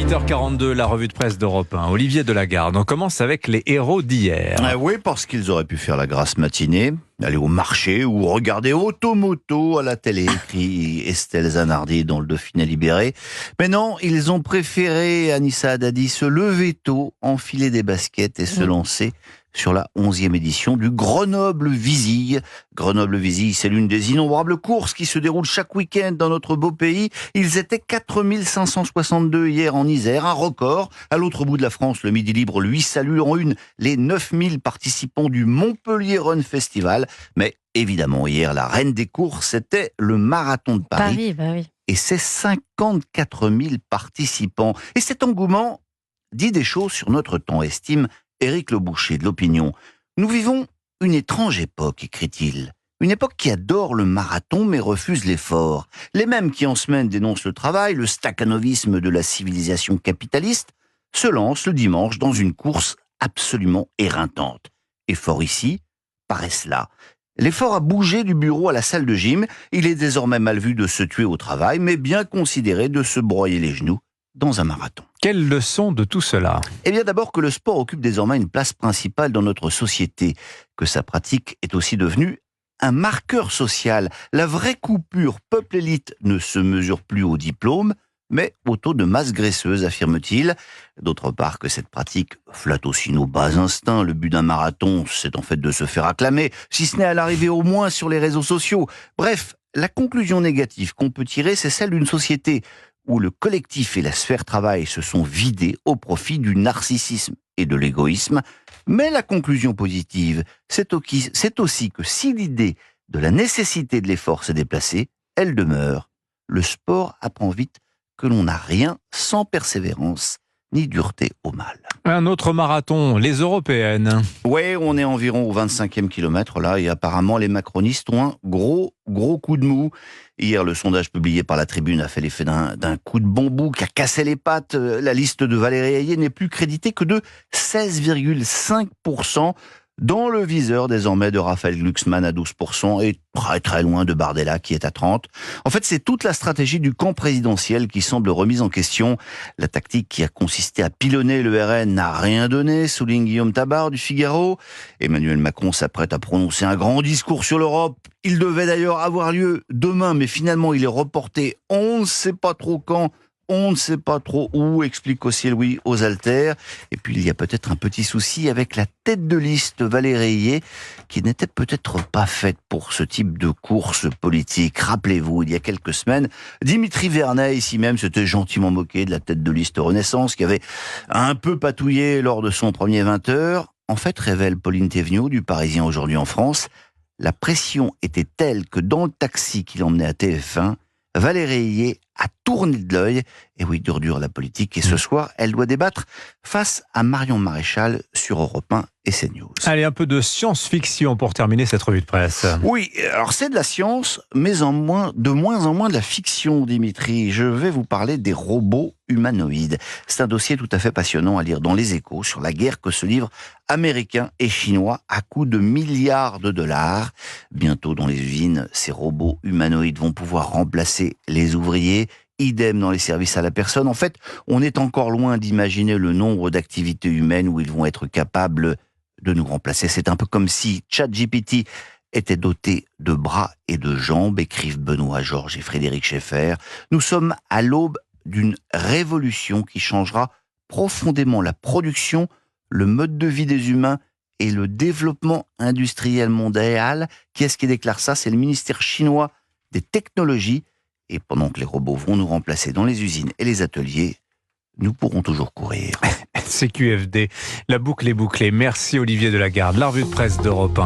8h42, la revue de presse d'Europe 1. Olivier Delagarde, on commence avec les héros d'hier. Oui, parce qu'ils auraient pu faire la grasse matinée, aller au marché ou regarder Automoto à la télé, écrit Estelle Zanardi dans le Dauphiné Libéré. Mais non, ils ont préféré, Anissa Haddadi, se lever tôt, enfiler des baskets et se lancer sur la 11e édition du Grenoble-Vizille. Grenoble-Vizille, c'est l'une des innombrables courses qui se déroulent chaque week-end dans notre beau pays. Ils étaient 4562 hier en Isère, un record. À l'autre bout de la France, le Midi Libre, lui, salue en une les 9000 participants du Montpellier Run Festival. Mais évidemment, hier, la reine des courses, c'était le Marathon de Paris. Oui. Et c'est 54 000 participants. Et cet engouement dit des choses sur notre temps, estime Éric Le Boucher de l'Opinion. Nous vivons une étrange époque, écrit-il. Une époque qui adore le marathon mais refuse l'effort. Les mêmes qui en semaine dénoncent le travail, le stakhanovisme de la civilisation capitaliste, se lancent le dimanche dans une course absolument éreintante. Effort ici, paresse là. L'effort a bougé du bureau à la salle de gym. Il est désormais mal vu de se tuer au travail, mais bien considéré de se broyer les genoux dans un marathon. Quelle leçon de tout cela ? Eh bien d'abord que le sport occupe désormais une place principale dans notre société, que sa pratique est aussi devenue un marqueur social. La vraie coupure peuple-élite ne se mesure plus au diplôme, mais au taux de masse graisseuse, affirme-t-il. D'autre part que cette pratique flatte aussi nos bas instincts. Le but d'un marathon, c'est en fait de se faire acclamer, si ce n'est à l'arrivée au moins sur les réseaux sociaux. Bref, la conclusion négative qu'on peut tirer, c'est celle d'une société où le collectif et la sphère travail se sont vidés au profit du narcissisme et de l'égoïsme. Mais la conclusion positive, c'est aussi que si l'idée de la nécessité de l'effort s'est déplacée, elle demeure. Le sport apprend vite que l'on n'a rien sans persévérance ni dureté au mal. Un autre marathon, les européennes. Ouais, on est environ au 25e kilomètre là, et apparemment les macronistes ont un gros coup de mou. Hier, le sondage publié par la Tribune a fait l'effet d'un coup de bambou qui a cassé les pattes. La liste de Valérie Ayé n'est plus créditée que de 16,5%. Dans le viseur désormais de Raphaël Glucksmann à 12% et très loin de Bardella qui est à 30%. En fait, c'est toute la stratégie du camp présidentiel qui semble remise en question. La tactique qui a consisté à pilonner le RN n'a rien donné, souligne Guillaume Tabar du Figaro. Emmanuel Macron s'apprête à prononcer un grand discours sur l'Europe. Il devait d'ailleurs avoir lieu demain, mais finalement il est reporté. On ne sait pas trop quand. On ne sait pas trop où, explique aussi Louis aux Alters. Et puis il y a peut-être un petit souci avec la tête de liste Valérie Ayé, qui n'était peut-être pas faite pour ce type de course politique. Rappelez-vous, il y a quelques semaines, Dimitri Vernet, ici même, s'était gentiment moqué de la tête de liste Renaissance, qui avait un peu patouillé lors de son premier 20h. En fait, révèle Pauline Thévenoud du Parisien aujourd'hui en France, la pression était telle que dans le taxi qui l'emmenait à TF1, Valérie Ayé a tourné de l'œil. Et oui, dure la politique. Et ce soir, elle doit débattre face à Marion Maréchal sur Europe 1 et CNews. Allez, un peu de science-fiction pour terminer cette revue de presse. Oui, alors c'est de la science, mais de moins en moins de la fiction, Dimitri. Je vais vous parler des robots humanoïdes. C'est un dossier tout à fait passionnant à lire dans Les Échos sur la guerre que se livrent Américains et Chinois à coups de milliards de dollars. Bientôt dans les usines, ces robots humanoïdes vont pouvoir remplacer les ouvriers. Idem dans les services à la personne. En fait, on est encore loin d'imaginer le nombre d'activités humaines où ils vont être capables de nous remplacer. C'est un peu comme si ChatGPT était doté de bras et de jambes, écrivent Benoît Georges et Frédéric Schaeffer. Nous sommes à l'aube d'une révolution qui changera profondément la production, le mode de vie des humains et le développement industriel mondial. Qui est-ce qui déclare ça ? C'est le ministère chinois des technologies. Et pendant que les robots vont nous remplacer dans les usines et les ateliers, nous pourrons toujours courir. CQFD, la boucle est bouclée. Merci Olivier Delagarde. La revue de presse d'Europe 1.